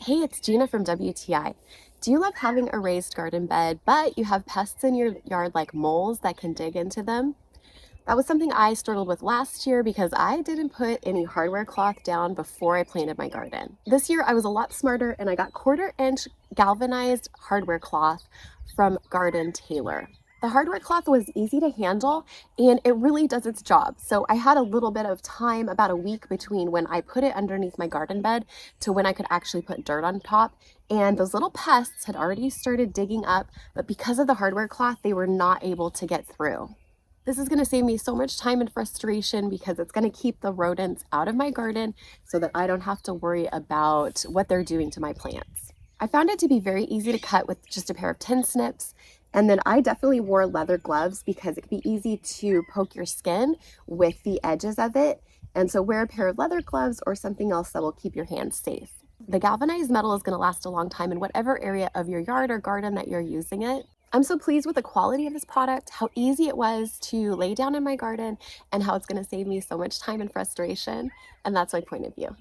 Hey, it's Gina from WTI. Do you love having a raised garden bed, but you have pests in your yard like moles that can dig into them? That was something I struggled with last year because I didn't put any hardware cloth down before I planted my garden. This year I was a lot smarter and I got 1/4 inch galvanized hardware cloth from Garden Tailor. The hardware cloth was easy to handle and it really does its job. So I had a little bit of time, about a week between when I put it underneath my garden bed to when I could actually put dirt on top. And those little pests had already started digging up, but because of the hardware cloth, they were not able to get through. This is going to save me so much time and frustration because it's going to keep the rodents out of my garden so that I don't have to worry about what they're doing to my plants. I found it to be very easy to cut with just a pair of tin snips. And then I definitely wore leather gloves because it can be easy to poke your skin with the edges of it. And so wear a pair of leather gloves or something else that will keep your hands safe. The galvanized metal is going to last a long time in whatever area of your yard or garden that you're using it. I'm so pleased with the quality of this product, how easy it was to lay down in my garden, and how it's going to save me so much time and frustration. And that's my point of view.